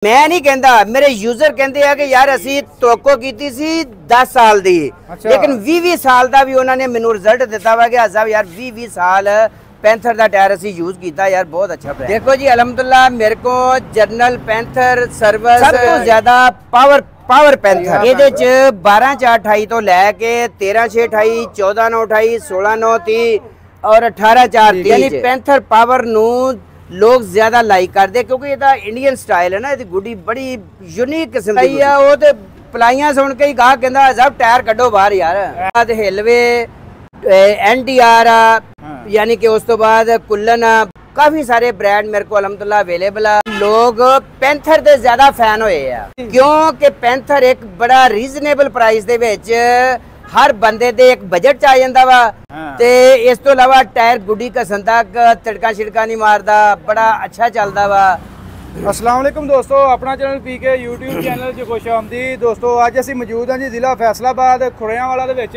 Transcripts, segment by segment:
मैं नहीं कहता, मेरे यूजर कहते हैं कि यार असी तवक्को कीती सी 10 साल दी, लेकिन 20 साल का भी उन्होंने मैनू रिजल्ट दिता वा कि साहब यार 20 साल पैंथर का टायर असी यूज किया यार, बहुत अच्छा ब्रांड। देखो जी अल्हम्दुलिल्लाह मेरे को जर्नल पैंथर सर्विस सब तो ज्यादा पावर पैंथर ये 12/4/28 तो लैके 13/6/28, 14/9/28, 16/9/30 और 18/4/30 यानी पैंथर पावर नू लोग ज्यादा लाइक करते क्योंकि ये इंडियन स्टाइल है ना, ये गुड्डी बड़ी यूनिक किस्म की है। वो तो पलाइयां सुन के ही कहा कहता सब टायर कड्डो बाहर यार। हिलवे NTR यानी कि उस तो बाद कुल्लन काफी सारे ब्रांड मेरे को अल्हम्दुलिल्लाह अवेलेबल है। लोग पैंथर दे ज्यादा फैन होए हैं क्योंकि पैंथर एक बड़ा रीजनेबल प्राइस दे विच हर बंदे दे एक बजट च आ जांदा वा ते इस तो अलावा टायर गुड्डी घसन तक तिड़का छिड़का नहीं मारदा, बड़ा अच्छा चलदा वा। अस्सलाम वालेकुम दोस्तों, अपना चैनल पीके यूट्यूब चैनल च खुश आमदी। दोस्तों अज असीं मौजूद हाँ जी जिला फैसलाबाद खुरेआंवाला दे विच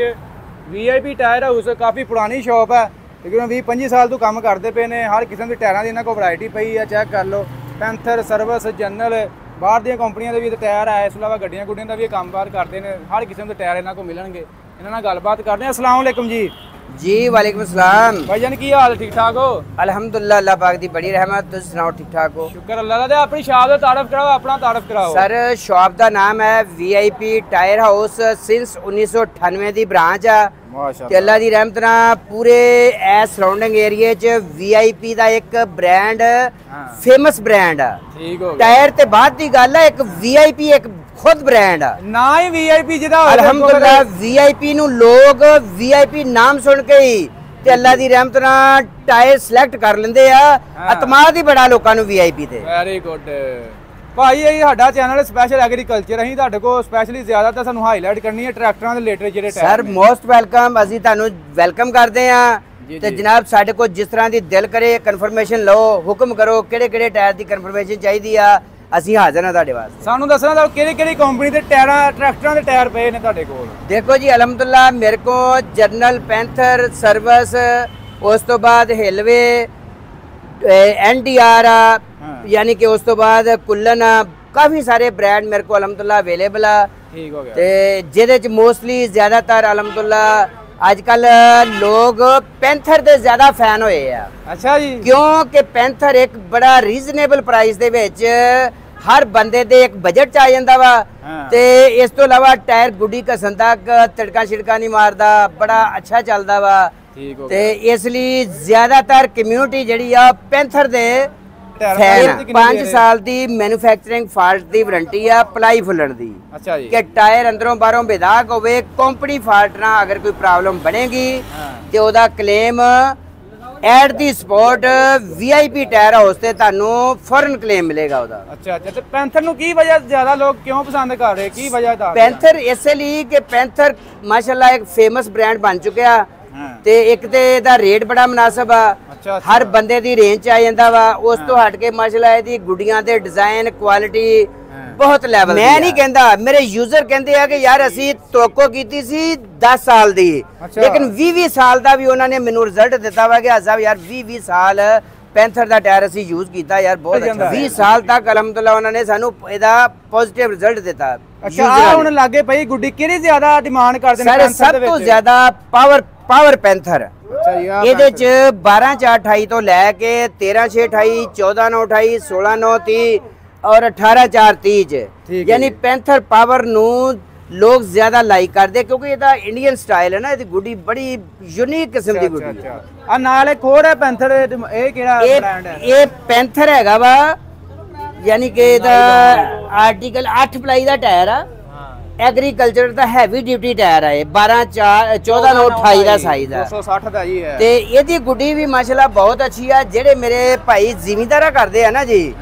VIP टायर हाउस। काफ़ी पुरानी शॉप है लेकिन 20-25 साल तो काम करते पे ने। हर किस्म के टायरों की इन्होंने को वैरायटी पई है, चेक कर लो। पैंथर सर्विस जनरल बाहर दी कंपनियों के भी टायर है, इस अलावा गड्डियां गुड्डियां का भी कामकाज करते हैं। हर किस्म के टायर इन्होंने को मिलणगे, इन्होंने गलबात करते हैं। अस्सलाम वालेकुम जी। जी वालेकुम अस्सलाम। भाईजान की हाल, ठीक ठाक हो? अल्हम्दुलिल्लाह अल्लाह पाक दी बड़ी रहमत, तुम सुनाओ ठीक ठाक हो? शुक्र अल्लाह दा। अपनी शॉप का तारफ कराओ, अपना तारफ कराओ। सर शॉप का नाम है VIP टायर हाउस, सिंस 1998 की ब्रांच है। अल्लाह दी रहमत नाल पूरे सराउंडिंग एरिया च VIP दा एक ब्रांड फेमस ब्रांड है। ठीक हो टायर ते बाद दी गल है, एक VIP एक खुद ब्रांड है ना ही VIP जिदा अल्हम्दुलिल्लाह। VIP नु लोग VIP नाम सुन के ही ते अल्लाह दी रहमत नाल टायर सिलेक्ट कर लेंदे आ। अतमाद ही बड़ा लोकां नु VIP ते। वेरी गुड भाई, ये साडा चैनल स्पेशल एग्रीकल्चर अहीं तुहाडे को स्पेशली ज्यादा तो सानू हाईलाइट करनी है ट्रैक्टरां दे रिलेटेड जेहड़े टायर। सर मोस्ट वेलकम, असीं तुहानू वेलकम करदे हां ते जनाब साडे को जिस तरह दी दिल करे कंफर्मेशन लो, हुक्म करो किहड़े टायर दी कंफर्मेशन चाहिदी आ, ਅਸੀਂ ਹਾਜ਼ਰ ਹਾਂ ਤੁਹਾਡੇ ਵਾਸਤੇ। ਸਾਨੂੰ ਦੱਸਣਾ ਤਾਂ ਕਿਹੜੀ ਕੰਪਨੀ ਦੇ ਟਰੈਕਟਰਾਂ ਦੇ ਟਾਇਰ ਪਏ ਨੇ ਤੁਹਾਡੇ ਕੋਲ? ਦੇਖੋ ਜੀ ਅਲਹਮਦੁਲਿਲਾ ਮੇਰੇ ਕੋ ਜਰਨਲ ਪੈਂਥਰ ਸਰਵਿਸ, ਉਸ ਤੋਂ ਬਾਅਦ ਹਿਲਵੇ NTR यानी कि उस तो बाद कुल्लन काफ़ी सारे ब्रांड मेरे को अलहमदुलिल्लाह अवेलेबल है। ठीक हो गया। ते जिहदे च मोस्टली ज़्यादातर अलहमदुलिल्लाह आजकल लोग पैंथर दे ज़्यादा फैन होए हैं। अच्छा जी। क्योंकि पैंथर एक बड़ा रीजनेबल प्राइस दे विच हर बंदे दे एक बजट च आ जांदा वा ते इस तो अलावा टायर गुड्डी घसन तक तिड़का छिड़का नहीं मारदा, बड़ा अच्छा चलदा वा। ठीक हो ते इसलिए ज़्यादातर कम्यूनिटी जिहड़ी आ पैंथर दे 5 साल की मैन्युफैक्चरिंग फॉल्ट की वारंटी है पलाई फुलन की। अच्छा जी। कि टायर अंदरों बाहरों बेदाग होवे, कंपनी फॉल्ट ना अगर कोई प्रॉब्लम बनेगी तो ओदा claim at the spot VIP tyre house से तुहानू फौरन क्लेम मिलेगा ओदा। अच्छा अच्छा। तो पैंथर नु की वजह ज्यादा लोग क्यों पसंद कर रहे, की वजह था? पैंथर इसलिए कि पैंथर माशाल्लाह एक फेमस ब्रांड बन चुका ते एक ते दा रेट बड़ा मुनासिब आ। अच्छा। हर बंदे दी रेंज च आ जांदा वा। उस तो हट के माशाल्लाह दी गुड्डियां दे डिजाइन क्वालिटी बहुत लेवल। मैं नहीं कहता, मेरे यूजर कहते हैं कि यार असी तवक्को कीती सी 10 साल दी, लेकिन 20 साल का भी उन्होंने मैनू रिजल्ट दिता वा कि साहब यार 20 साल पैंथर का टायर असी यूज किया यार, बहुत अच्छा। 20 साल तक अलहमदुलिल्लाह उन्होंने सानू एदा पॉजिटिव रिजल्ट दिता। अच्छा हुण लागे पई गुड्डी किहड़ी ज्यादा डिमांड करदे ने? सब तो ज्यादा पावर पैंथर ये 12/4/28 तो लैके 13/6/28, 14/9/28, 16/9/30 और 18/4/30 यानी पैंथर पावर नू लोग ज्यादा लाइक करते क्योंकि ये इंडियन स्टाइल है ना, ये गुड्डी बड़ी यूनिक किस्म की गुड्डी है। नाल एक होर है पैंथर, ये केड़ा ब्रांड है? ये पैंथर हैगा वा, यानी कि आर्टिकल 8 पलाई का टायर है, एग्रीकल्चर का हैवी ड्यूटी टायर है। 12/4/14/9/28 का साइज है, 260 ਦਾ ਜੀ ਹੈ। ਤੇ ਇਹਦੀ ਗੁੱਡੀ ਵੀ ਮਾਸ਼ਾਅੱਲਾ ਬਹੁਤ ਅੱਛੀ ਆ। ਜਿਹੜੇ ਮੇਰੇ ਭਾਈ ਜ਼ਿਮੀਂਦਾਰਾ ਕਰਦੇ ਆ ਨਾ ਜੀ,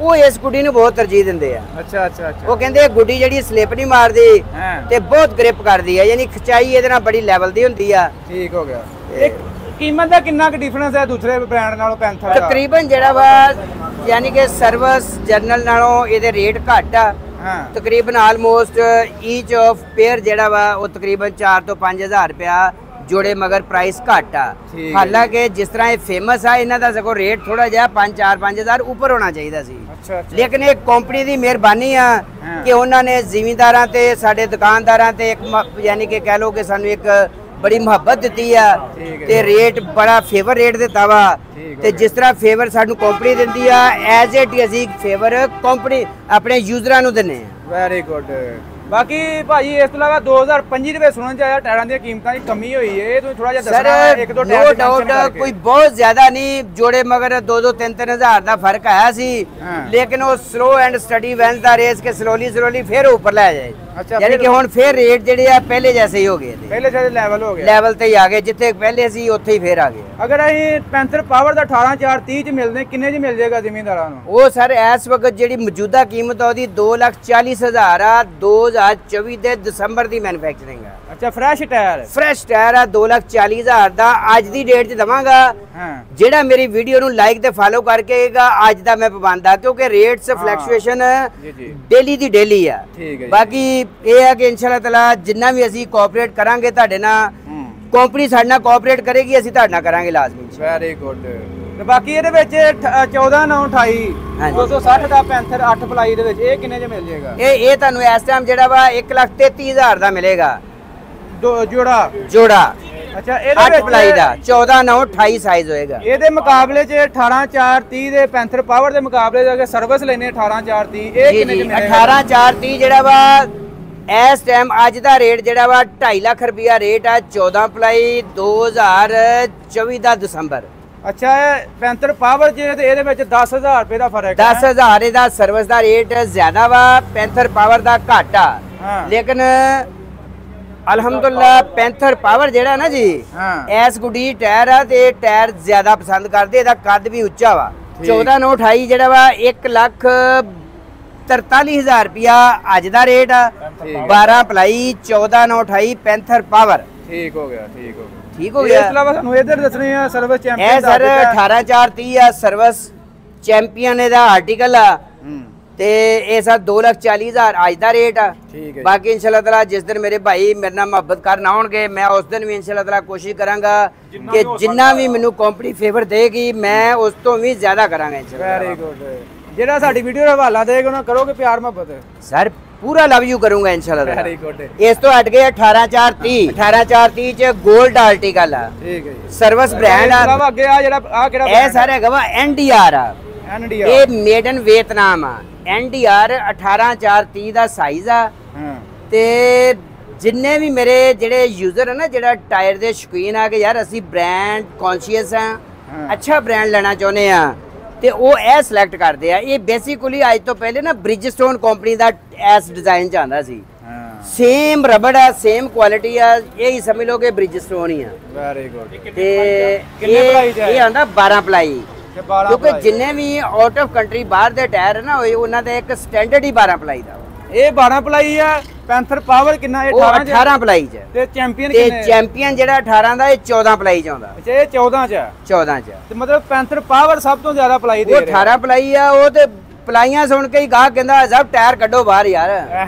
ਉਹ ਇਸ ਗੁੱਡੀ ਨੂੰ ਬਹੁਤ ਤਰਜੀਹ ਦਿੰਦੇ ਆ। ਅੱਛਾ ਅੱਛਾ ਅੱਛਾ। ਉਹ ਕਹਿੰਦੇ ਗੁੱਡੀ ਜਿਹੜੀ ਸਲਿੱਪ ਨਹੀਂ ਮਾਰਦੀ ਤੇ ਬਹੁਤ ਗ੍ਰਿਪ ਕਰਦੀ ਆ, ਯਾਨੀ ਖਿਚਾਈ ਇਹਦੇ ਨਾਲ ਬੜੀ ਲੈਵਲ ਦੀ ਹੁੰਦੀ ਆ। ਠੀਕ ਹੋ ਗਿਆ। ਇੱਕ ਕੀਮਤ ਦਾ ਕਿੰਨਾ ਕੁ ਡਿਫਰੈਂਸ ਹੈ ਦੂਸਰੇ ਬ੍ਰਾਂਡ ਨਾਲੋਂ ਪੈਂਥਰ ਦਾ? ਤਕਰੀਬਨ ਜਿਹੜਾ ਵਾ ਯਾਨੀ ਕਿ ਸਰਵਿਸ ਜਰਨਲ ਨਾਲੋਂ ਇਹਦੇ ਰੇਟ ਘੱਟ ਆ। तकरीबन आलमोस्ट ईच ऑफ पेयर जेड़ा वा वो तकरीबन 4 तो 5 हज़ार रुपया ਜੋੜੇ ਮਗਰ ਪ੍ਰਾਈਸ ਘੱਟ ਆ। ਹਾਲਾਂਕਿ ਜਿਸ ਤਰ੍ਹਾਂ ਇਹ ਫੇਮਸ ਆ, ਇਹਨਾਂ ਦਾ ਸਗੋਂ ਰੇਟ ਥੋੜਾ ਜਿਹਾ 5-4-5000 ਉੱਪਰ ਹੋਣਾ ਚਾਹੀਦਾ ਸੀ। ਲੇਕਿਨ ਇਹ ਕੰਪਨੀ ਦੀ ਮਿਹਰਬਾਨੀ ਆ ਕਿ ਉਹਨਾਂ ਨੇ ਜ਼ਿਮੀਂਦਾਰਾਂ ਤੇ ਸਾਡੇ ਦੁਕਾਨਦਾਰਾਂ ਤੇ ਇੱਕ ਯਾਨੀ ਕਿ ਕਹਿ ਲੋ ਕਿ ਸਾਨੂੰ ਇੱਕ ਬੜੀ ਮੁਹੱਬਤ ਦਿੱਤੀ ਆ ਤੇ ਰੇਟ ਬੜਾ ਫੇਵਰ ਰੇਟ ਦਿੱਤਾ ਵਾ। ਤੇ ਜਿਸ ਤਰ੍ਹਾਂ ਫੇਵਰ ਸਾਨੂੰ ਕੰਪਨੀ ਦਿੰਦੀ ਆ, ਐਜ਼ ਇਟ ਅਸੀਂ ਫੇਵਰ ਕੰਪਨੀ ਆਪਣੇ ਯੂਜ਼ਰਾਂ ਨੂੰ ਦਿੰਨੇ ਆ। Very good. ਬਾਕੀ ਭਾਜੀ ਇਸ ਤੋਂ ਇਲਾਵਾ 2025 ਦੇ ਵਿੱਚ ਸੁਣਨ ਚ ਆਇਆ ਟਾਇਰਾਂ ਦੀਆਂ ਕੀਮਤਾਂ 'ਚ ਕਮੀ ਹੋਈ ਹੈ, ਇਹ ਤੁਸੀਂ ਥੋੜਾ ਜਿਹਾ ਦੱਸਣਾ ਇੱਕ ਦੋ ਟਾਇਰ ਨੋ ਡਾਊਟ ਕੋਈ ਬਹੁਤ ਜ਼ਿਆਦਾ ਨਹੀਂ, ਜੋੜੇ ਮਗਰ 2-3 ਹਜ਼ਾਰ ਦਾ ਫਰਕ ਆਇਆ ਸੀ। ਲੇਕਿਨ ਉਹ slow and steady wins the race ਕੇ ਸਲੋਲੀ ਫਿਰ ਉੱਪਰ ਲੈ ਜਾਏ। ਯਾਨੀ ਕਿ ਹੁਣ ਫਿਰ ਰੇਟ ਜਿਹੜੇ ਆ ਪਹਿਲੇ ਜੈਸੇ ਹੀ ਹੋ ਗਏ, ਪਹਿਲੇ ਜਿਹੜੇ ਲੈਵਲ ਹੋ ਗਏ, ਲੈਵਲ ਤੇ ਹੀ ਆ ਗਏ, ਜਿੱਥੇ ਪਹਿਲੇ ਸੀ ਉੱਥੇ ਹੀ ਫੇਰ ਆ ਗਏ। ਅਗਰ ਅਸੀਂ ਪੈਂਥਰ ਪਾਵਰ ਦਾ 18430 ਚ ਮਿਲਦੇ ਕਿੰਨੇ ਚ ਮਿਲ ਜਾਏਗਾ ਜ਼ਿਮੀਂਦਾਰਾਂ ਨੂੰ? ਉਹ ਸਰ ਇਸ ਵਕਤ ਜਿਹੜੀ ਮੌਜੂਦਾ ਕੀਮਤ ਆ ਉਹਦੀ 2,40,000 ਆ, 2024 ਦੇ ਦਸੰਬਰ ਦੀ ਮੈਨੂਫੈਕਚਰਿੰਗ ਆ। ਅੱਛਾ, ਫਰੈਸ਼ ਟਾਇਰ ਆ 2,40,000 ਦਾ ਅੱਜ ਦੀ ਡੇਟ 'ਚ ਦਵਾਂਗਾ। ਜਿਹੜਾ ਮੇਰੀ ਵੀਡੀਓ ਨੂੰ ਲਾਈਕ ਤੇ ਫਾਲੋ ਕਰਕੇ ਅੱਜ ਦਾ ਮੈਂ ਪਾਬੰਦ ਆ, ਕਿਉਂਕਿ ਰੇਟਸ ਫਲਕਚੁਏਸ਼ਨ ਡੇਲੀ ਦੀ ਡੇਲੀ ਆ। ਬਾਕੀ ਇਹ ਹੈ ਕਿ ਇਨਸ਼ਾਅੱਲਾ ਤਾਲਾ ਜਿੰਨਾ ਵੀ ਅਸੀਂ ਕੋਆਪਰੇਟ ਕਰਾਂਗੇ ਤੁਹਾਡੇ ਨਾਲ, ਕੰਪਨੀ ਸਾਡੇ ਨਾਲ ਕੋਆਪਰੇਟ ਕਰੇਗੀ, ਅਸੀਂ ਤੁਹਾਡੇ ਨਾਲ ਕਰਾਂਗੇ ਲਾਜ਼ਮੀ। Very good. ਤੇ ਬਾਕੀ ਇਹਦੇ ਵਿੱਚ 14,928 260 ਦਾ ਪੈਂਥਰ 8 ਪਲਾਈ ਦੇ ਵਿੱਚ ਇਹ ਕਿੰਨੇ ਚ ਮਿਲ ਜਾਏਗਾ? ਇਹ ਤੁਹਾਨੂੰ ਇਸ ਟਾਈਮ ਜਿਹੜਾ ਵਾ 1,33,000 ਦਾ ਮਿਲੇਗਾ ਜੋੜਾ। ਅੱਛਾ, ਇਹਦੇ 8 ਪਲਾਈ ਦਾ 14,928 ਸਾਈਜ਼ ਹੋਏਗਾ। ਇਹਦੇ ਮੁਕਾਬਲੇ 'ਚ 18,430 ਦੇ ਪੈਂਥਰ ਪਾਵਰ ਦੇ ਮੁਕਾਬਲੇ ਅਗਰ ਸਰਵਿਸ ਲੈਨੇ 18,430 ਇਹ ਕਿੰਨੇ ਚ ਮਿਲੇਗਾ? 18,430 ਜਿਹੜਾ ਵਾ ਇਸ ਟਾਈਮ ਅੱਜ ਦਾ ਰੇਟ ਜਿਹੜਾ ਵਾ 2.5 ਲੱਖ ਰੁਪਇਆ ਰੇਟ ਆ। 14 ਪਲਾਈ 2024 ਦਾ ਦਸੰਬਰ। ਅੱਛਾ, ਪੈਂਥਰ ਪਾਵਰ ਜੇ ਤੇ ਇਹਦੇ ਵਿੱਚ 10,000 ਰੁਪਏ ਦਾ ਫਰਕ ਹੈ। 10,000 ਇਹਦਾ ਸਰਵਿਸ ਦਾ ਰੇਟ ਜ਼ਿਆਦਾ ਵਾ, ਪੈਂਥਰ ਪਾਵਰ ਦਾ ਘੱਟ ਆ। ਲੇਕਿਨ ਅਲਹਮਦੁਲਿਲਾ ਪੈਂਥਰ ਪਾਵਰ ਜਿਹੜਾ ਨਾ ਜੀ, ਐਸ ਗੁੱਡੀ ਟਾਇਰ ਆ ਤੇ ਟਾਇਰ ਜ਼ਿਆਦਾ ਪਸੰਦ ਕਰਦੇ, ਇਹਦਾ ਕੱਦ ਵੀ ਉੱਚਾ ਵਾ। 14,928 ਜਿਹੜਾ ਵਾ 1,43,000 ਰੁਪਇਆ ਅੱਜ ਦਾ ਰੇਟ ਆ। 12 ਪਲਾਈ 14,928 ਪੈਂਥਰ ਪਾਵਰ। ਠੀਕ ਹੋ ਗਿਆ। ਇਸ ਇਲਾਵਾ ਸਾਨੂੰ ਇਧਰ ਦੱਸਣੇ ਆ ਸਰਵਿਸ ਚੈਂਪੀਅਨ। ਇਹ ਸਰ 18,430 ਆ, ਸਰਵਿਸ ਚੈਂਪੀਅਨ ਇਹਦਾ ਆਰਟੀਕਲ ਆ ਤੇ ਇਹ ਸਰ 2,40,000 ਅੱਜ ਦਾ ਰੇਟ ਆ। ਬਾਕੀ ਇਨਸ਼ਾਅੱਲਾ ਤਾਲਾ ਜਿਸ ਦਿਨ ਮੇਰੇ ਭਾਈ ਮੇਰੇ ਨਾਲ ਮੁਹੱਬਤ ਕਰਨ ਆਉਣਗੇ, ਮੈਂ ਉਸ ਦਿਨ ਵੀ ਇਨਸ਼ਾਅੱਲਾ ਤਾਲਾ ਕੋਸ਼ਿਸ਼ ਕਰਾਂਗਾ ਕਿ ਜਿੰਨਾ ਵੀ ਮੈਨੂੰ ਕੰਪਨੀ ਫੇਵਰ ਦੇਗੀ ਮੈਂ ਉਸ ਤੋਂ ਵੀ ਜ਼ਿਆਦਾ ਕਰਾਂਗਾ ਇਨਸ਼ਾਅੱਲਾ। Very good. ਜਿਹੜਾ ਸਾਡੀ ਵੀਡੀਓ ਦਾ ਹਵਾਲਾ ਦੇਗਾ ਉਹਨਾਂ ਕਰੋਗੇ ਪਿਆਰ ਮੁਹੱਬਤ? ਸਰ ਪੂਰਾ ਲਵ ਯੂ ਕਰੂੰਗਾ ਇਨਸ਼ਾਅੱਲਾ ਤਾਲਾ। Very good. ਇਸ ਤੋਂ ਹਟ ਗਏ 18,430 ਚ 골ਡ ਆਰਟੀਕਲ ਆ। ਠੀਕ ਹੈ ਜੀ। ਸਰਵਿਸ ਬ੍ਰਾਂਡ ਆ। ਅੱਗੇ ਆ ਜਿਹੜਾ ਆ ਕਿਹੜਾ ਇਹ ਸਰ ਹੈਗਾ ਵਾ NDR ਆ। ਇਹ ਮੇਡ ਇਨ ਵੀਅਤਨਾਮ ਆ। NDR 18,430 ਦਾ ਸਾਈਜ਼ ਆ। ਤੇ ਜਿੰਨੇ ਵੀ ਮੇਰੇ ਜਿਹੜੇ ਯੂਜ਼ਰ ਹੈ ਨਾ, ਜਿਹੜਾ ਟਾਇਰ ਦੇ ਸ਼ੌਕੀਨ ਆ ਕਿ ਯਾਰ ਅਸੀਂ ਬ੍ਰਾਂਡ ਕੌਨਸ਼ੀਅਸ ਆ, ਅੱਛਾ ਬ੍ਰਾਂਡ ਲੈਣਾ ਚਾਹੁੰਦੇ ਆ, ਤੇ ਉਹ ਇਹ ਸਿਲੈਕਟ ਕਰਦੇ ਆ। ਇਹ ਬੇਸਿਕਲੀ ਅੱਜ ਤੋਂ ਪਹਿਲੇ ਨਾ ਬ੍ਰਿਜਸਟੋਨ ਕੰਪਨੀ ਦਾ ਐਸ ਡਿਜ਼ਾਈਨ ਚ ਆਂਦਾ ਸੀ। ਸੇਮ ਰਬੜ ਆ, ਸੇਮ ਕੁਆਲਿਟੀ ਆ, ਇਹ ਹੀ ਸਮਝ ਲਓ ਕਿ ਬ੍ਰਿਜਸਟੋਨ ਹੀ ਆ। Very good. ਤੇ ਇਹ ਆਂਦਾ 12 ਪਲਾਈ, ਕਿਉਂਕਿ ਜਿੰਨੇ ਵੀ ਆਊਟ ਆਫ ਕੰਟਰੀ ਬਾਹਰ ਦੇ ਟਾਇਰ ਨਾ ਹੋਏ ਉਹਨਾਂ ਦਾ ਇੱਕ ਸਟੈਂਡਰਡ ਹੀ 12 ਪਲਾਈ ਦਾ। ਇਹ 12 ਪਲਾਈ ਆ। ਪੈਂਥਰ ਪਾਵਰ ਕਿੰਨਾ? ਇਹ 18 ਪਲਾਈ ਚ। ਤੇ ਚੈਂਪੀਅਨ ਕਿੰਨੇ? ਤੇ ਚੈਂਪੀਅਨ ਜਿਹੜਾ 18 ਦਾ, ਇਹ 14 ਪਲਾਈ ਚ ਆਉਂਦਾ। ਅੱਛਾ, ਇਹ 14 ਚ ਆ। 14 ਚ। ਤੇ ਮਤਲਬ ਪੈਂਥਰ ਪਾਵਰ ਸਭ ਤੋਂ ਜ਼ਿਆਦਾ ਪਲਾਈ ਦੇ ਰਿਹਾ। ਉਹ 18 ਪਲਾਈ ਆ। ਉਹ ਤੇ ਪਲਾਈਆਂ ਸੁਣ ਕੇ ਹੀ ਗਾਹ ਕਹਿੰਦਾ ਸਭ ਟਾਇਰ ਕੱਢੋ ਬਾਹਰ ਯਾਰ,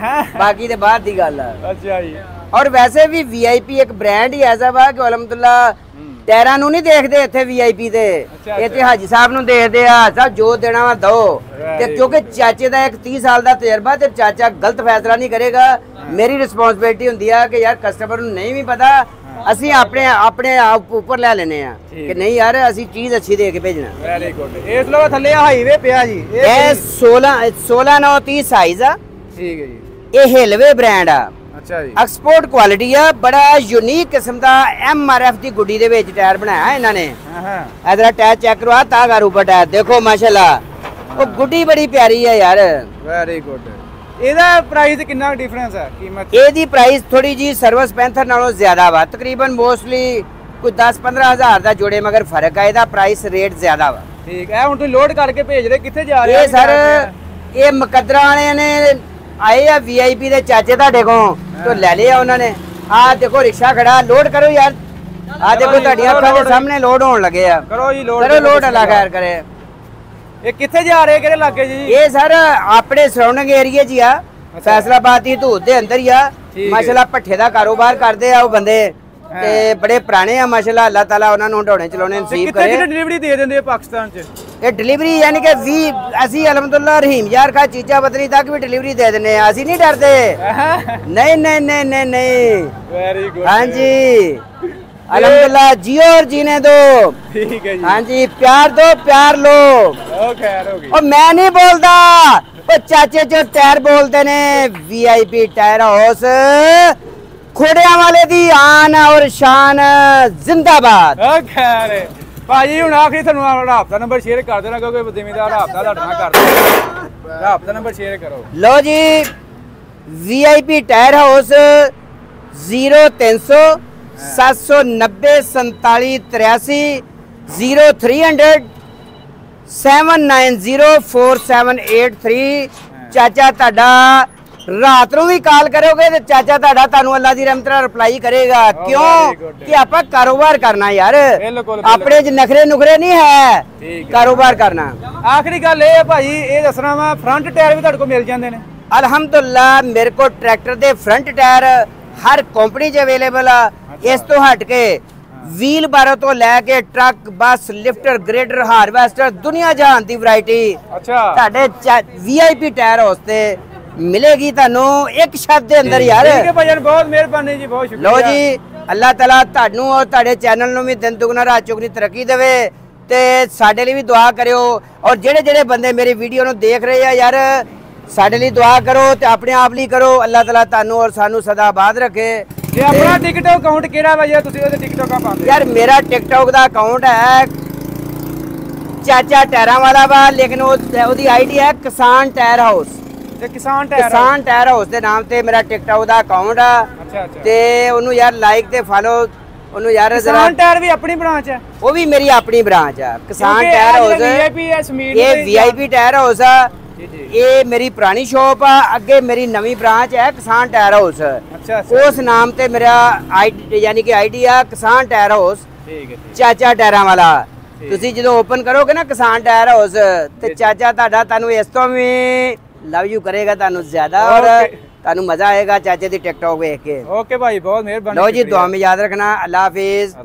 ਬਾਕੀ ਤੇ ਬਾਹਰ ਦੀ ਗੱਲ ਆ। ਅੱਛਾ ਜੀ। ਔਰ ਵੈਸੇ ਵੀ VIP ਇੱਕ ਬ੍ਰਾਂਡ ਹੀ ਐਸਾ ਵਾ ਕਿ ਅਲਹਮਦੁਲਿਲਾ ਟਾਇਰਾਂ ਨੂੰ ਨਹੀਂ ਦੇਖਦੇ ਇੱਥੇ VIP ਤੇ, ਇੱਥੇ ਹਾਜੀ ਸਾਹਿਬ ਨੂੰ ਦੇਖਦੇ ਆ। ਸਭ ਜੋ ਦੇਣਾ ਵਾ ਦੋ। ਤੇ ਕਿਉਂਕਿ ਚਾਚੇ ਦਾ ਇੱਕ 30 ਸਾਲ ਦਾ ਤਜਰਬਾ, ਤੇ ਚਾਚਾ ਗਲਤ ਫੈਸਲਾ ਨਹੀਂ ਕਰੇਗਾ। ਮੇਰੀ ਰਿਸਪੌਂਸਿਬਿਲਿਟੀ ਹੁੰਦੀ ਆ ਕਿ ਯਾਰ ਕਸਟਮਰ ਨੂੰ ਨਹੀਂ ਵੀ ਪਤਾ, ਅਸੀਂ ਆਪਣੇ ਆਪ ਉੱਪਰ ਲੈ ਲੈਨੇ ਆ ਕਿ ਨਹੀਂ ਯਾਰ ਅਸੀਂ ਚੀਜ਼ ਅੱਛੀ ਦੇ ਕੇ ਭੇਜਣਾ। Very good. ਇਸ ਲੋ ਥੱਲੇ ਹਾਈਵੇ ਪਿਆ ਜੀ। ਇਹ 16,930 ਸਾਈਜ਼ ਆ। ਠੀਕ ਹੈ ਜੀ। ਇਹ ਹਿਲਵੇ ਬ੍ਰਾਂਡ ਆ। ਅੱਛਾ ਜੀ। ਐਕਸਪੋਰਟ ਕੁਆਲਿਟੀ ਆ। ਬੜਾ ਯੂਨੀਕ ਕਿਸਮ ਦਾ MRF ਦੀ ਗੁੱਡੀ ਦੇ ਵਿੱਚ ਟਾਇਰ ਬਣਾਇਆ ਇਹਨਾਂ ਨੇ। ਇਧਰ ਟਾਇਰ ਚੈੱਕ ਕਰਵਾ, ਤਾਗਾ ਉੱਪਰ ਟਾਇਰ ਦੇਖੋ ਮਾਸ਼ਾਅੱਲਾ। ਉਹ ਗੁੱਡੀ ਬੜੀ ਪਿਆਰੀ ਹੈ ਯਾਰ। Very good. ਇਹਦਾ ਪ੍ਰਾਈਸ ਕਿੰਨਾ ਡਿਫਰੈਂਸ ਹੈ ਕੀਮਤ? ਇਹਦੀ ਪ੍ਰਾਈਸ ਥੋੜੀ ਜੀ ਸਰਵਿਸ ਪੈਂਥਰ ਨਾਲੋਂ ਜ਼ਿਆਦਾ ਵਾ, ਤਕਰੀਬਨ ਮੋਸਟਲੀ ਕੋਈ 10-15 ਹਜ਼ਾਰ ਦਾ ਜੋੜੇ ਮਗਰ ਫਰਕ ਹੈ। ਇਹਦਾ ਪ੍ਰਾਈਸ ਰੇਟ ਜ਼ਿਆਦਾ ਵਾ। ਠੀਕ ਹੈ। ਹੁਣ ਤੁਸੀਂ ਲੋਡ ਕਰਕੇ ਭੇਜ ਰਹੇ, ਕਿੱਥੇ ਜਾ ਰਹੇ? ਇਹ ਸਰ ਇਹ ਮੁਕੱਦਰਾਂ ਵਾਲਿਆਂ ਨੇ ਆਏ ਆ VIP ਦੇ ਚਾਚੇ ਤੁਹਾਡੇ ਕੋਲ, ਤੋਂ ਲੈ ਲਿਆ ਉਹਨਾਂ ਨੇ। ਆਹ ਦੇਖੋ ਰਿਕਸ਼ਾ ਖੜਾ, ਲੋਡ ਕਰੋ ਯਾਰ। ਆਹ ਦੇਖੋ ਤੁਹਾਡੀਆਂ ਅੱਖਾਂ ਦੇ ਸਾਹਮਣੇ ਲੋਡ ਹੋਣ ਲੱਗੇ ਆ। ਕਰੋ ਜੀ ਲੋਡ। ਕਰੋ ਲੋਡ। ਅੱਲਾ ਖੈਰ ਕਰੇ। ਇਹ ਕਿੱਥੇ ਜਾ ਰਹੇ, ਕਿਹੜੇ ਇਲਾਕੇ ਜੀ? ਇਹ ਸਰ ਆਪਣੇ ਸਰਾਊਂਡਿੰਗ ਏਰੀਆ 'ਚ ਆ, ਫੈਸਲਾਬਾਦ ਦੀ ਧੂਤ ਦੇ ਅੰਦਰ ਹੀ ਆ। ਮਾਸ਼ਾਅੱਲਾ ਭੱਠੇ ਦਾ ਕਾਰੋਬਾਰ ਕਰਦੇ ਆ ਉਹ ਬੰਦੇ, ਤੇ ਬੜੇ ਪੁਰਾਣੇ ਆ ਮਾਸ਼ਾਅੱਲਾ। ਅੱਲਾਹ ਤਾਲਾ ਉਹਨਾਂ ਨੂੰ ਹੰਡਾਉਣੇ ਚਲਾਉਣੇ ਨਸੀਬ ਕਿੱਥੇ ਕਰੇ। ਕਿੱਥੇ ਡਿਲੀਵਰੀ ਦੇ ਦਿੰਦੇ ਆ ਪਾਕਿਸਤਾਨ 'ਚ? ਇਹ ਡਿਲੀਵਰੀ ਯਾਨੀ ਕਿ ਵੀ ਅਸੀਂ ਅਲਹਮਦੁਲਿल्लाह ਰਹੀਮ ਯਾਰ ਖਾ ਚੀਜ਼ਾ ਬਦਲੀ ਤੱਕ ਵੀ ਡਿਲੀਵਰੀ ਦੇ ਦਿੰਨੇ ਆ। ਅਸੀਂ ਨਹੀਂ ਡਰਦੇ। ਨਹੀਂ ਨਹੀਂ ਨਹੀਂ ਨਹੀਂ ਨਹੀਂ। Very good. ਹਾਂਜੀ अल्हम्दुलिल्लाह जियो और जीने दो। ठीक है जी। हाँ जी प्यार दो प्यार लो। खैर होगी। और मैं नहीं बोलता वो चाचे जो टायर बोलते ने। VIP टायर हाउस खोड़िया वाले दी आन और शान जिंदाबाद। खैर भाजी हुण आखिरी थानू राबता नंबर शेयर कर देना क्योंकि जिमीदार राबता तुहाडे नाल करदा। राबता नंबर शेयर करो। लो जी VIP टायर हाउस 0300 790 47 83 0300 790 4783। ਚਾਚਾ ਤੁਹਾਡਾ ਰਾਤ ਨੂੰ ਵੀ ਕਾਲ ਕਰੋਗੇ ਤੇ ਚਾਚਾ ਤੁਹਾਡਾ ਤੁਹਾਨੂੰ ਅੱਲਾ ਦੀ ਰਹਿਮਤ ਨਾਲ ਰਿਪਲਾਈ ਕਰੇਗਾ। ਕਿਉਂ ਕਿ ਆਪਾਂ ਕਾਰੋਬਾਰ ਕਰਨਾ ਯਾਰ। ਆਪਣੇ ਚ ਨਖਰੇ ਨੁਖਰੇ ਨਹੀਂ ਹੈ, ਕਾਰੋਬਾਰ ਕਰਨਾ। ਆਖਰੀ ਗੱਲ ਇਹ ਹੈ ਭਾਈ ਇਹ ਦੱਸਣਾ ਵਾ ਫਰੰਟ ਟਾਇਰ ਵੀ ਤੁਹਾਡੇ ਕੋਲ ਮਿਲ ਜਾਂਦੇ ਨੇ? ਅਲਹਮਦੁਲਿल्लाह ਮੇਰੇ ਕੋਲ ਟਰੈਕਟਰ ਦੇ ਫਰੰਟ ਟਾਇਰ ਹਰ ਕੰਪਨੀ 'ਚ ਅਵੇਲੇਬਲ ਆ। ਇਸ ਤੋਂ ਹਟ ਕੇ ਵੀਲ ਬਾਰੋ ਤੋਂ ਲੈ ਕੇ truck bus lifter grader harvester ਦੁਨੀਆ ਜਹਾਨ ਦੀ ਵੈਰਾਈਟੀ ਤੁਹਾਡੇ VIP ਟਾਇਰ ਹਾਊਸ ਤੇ ਮਿਲੇਗੀ ਤੁਹਾਨੂੰ ਇੱਕ ਸ਼ਬਦ ਦੇ ਅੰਦਰ ਯਾਰ। ਠੀਕ ਹੈ ਭਾਈ ਬਹੁਤ ਮਿਹਰਬਾਨੀ ਜੀ, ਬਹੁਤ ਸ਼ੁਕਰੀਆ। ਲੋ ਜੀ ਅੱਲਾਹ ਤਾਲਾ ਤੁਹਾਨੂੰ ਔਰ ਤੁਹਾਡੇ ਚੈਨਲ ਨੂੰ ਵੀ ਦਿਨ ਦੁਗਣਾ ਰਾਤ ਚੌਗਣੀ ਤਰੱਕੀ ਦੇਵੇ ਤੇ ਸਾਡੇ ਲਈ ਵੀ ਦੁਆ ਕਰਿਓ। ਔਰ ਜਿਹੜੇ ਜਿਹੜੇ ਬੰਦੇ ਮੇਰੀ ਵੀਡੀਓ ਨੂੰ ਦੇਖ ਰਹੇ ਆ ਯਾਰ ਸਾਡੇ ਲਈ ਦੁਆ ਕਰੋ ਤੇ ਆਪਣੇ ਆਪ ਲਈ ਕਰੋ। ਅੱਲਾਹ ਤਾਲਾ ਤੁਹਾਨੂੰ ਔਰ ਸਾਨੂੰ ਸਦਾ ਆਬਾਦ ਰੱਖੇ। ਤੇ ਆਪਣਾ ਟਿਕਟੌਕ ਅਕਾਊਂਟ ਕਿਹੜਾ ਵਾ ਜੇ ਤੁਸੀਂ ਉਹਦੇ ਟਿਕਟੌਕਾਂ ਪਾਉਂਦੇ? ਯਾਰ ਮੇਰਾ ਟਿਕਟੌਕ ਦਾ ਅਕਾਊਂਟ ਹੈ ਚਾਚਾ ਟਾਇਰਾਂ ਵਾਲਾ ਵਾ, ਲੇਕਿਨ ਉਹਦੀ ਆਈਡੀ ਹੈ ਕਿਸਾਨ ਟਾਇਰ ਹਾਊਸ। ਤੇ ਕਿਸਾਨ ਟਾਇਰ ਹਾਊਸ ਦੇ ਨਾਮ ਤੇ ਮੇਰਾ ਟਿਕਟੌਕ ਦਾ ਅਕਾਊਂਟ ਆ। ਅੱਛਾ ਤੇ ਉਹਨੂੰ ਯਾਰ ਲਾਈਕ ਤੇ ਫਾਲੋ ਉਹਨੂੰ ਯਾਰ ਕਿਸਾਨ ਟਾਇਰ ਵੀ ਆਪਣੀ ਬ੍ਰਾਂਚ ਹੈ? ਉਹ ਵੀ ਮੇਰੀ ਆਪਣੀ ਬ੍ਰਾਂਚ ਆ ਕਿਸਾਨ ਟਾਇਰ ਹਾਊਸ। ਇਹ VIP ਟਾਇਰ ਹਾਊਸ ਆ। ਇਹ ਮੇਰੀ ਪੁਰਾਣੀ ਸ਼ਾਪ ਆ। ਅੱਗੇ ਮੇਰੀ ਨਵੀਂ ਬ੍ਰਾਂਚ ਹੈ ਕਿਸਾਨ ਟਾਇਰ ਹਾਊਸ। ਉਸ ਨਾਮ ਤੇ ਮੇਰਾ ਯਾਨੀ ਕਿ ਆਈਡੀ ਆ ਕਿਸਾਨ ਟਾਇਰ ਹਾਊਸ ਚਾਚਾ ਟਾਇਰਾਂ ਵਾਲਾ। ਤੁਸੀਂ ਜਦੋਂ ਓਪਨ ਕਰੋਗੇ ਨਾ ਕਿਸਾਨ ਟਾਇਰ ਹਾਊਸ ਤੇ ਚਾਚਾ ਤੁਹਾਡਾ ਤੁਹਾਨੂੰ ਇਸ ਤੋਂ ਵੀ ਲਵ ਯੂ ਕਰੇਗਾ ਤੁਹਾਨੂੰ ਜ਼ਿਆਦਾ ਔਰ ਤੁਹਾਨੂੰ ਮਜ਼ਾ ਆਏਗਾ ਚਾਚੇ ਦੀ ਟਿਕਟੌਕ ਵੇਖ ਕੇ। ਓਕੇ ਭਾਈ ਬਹੁਤ ਮਿਹਰਬਾਨੀ। ਲਓ ਜੀ ਦੁਆ में याद रखना। अल्लाह हाफिज।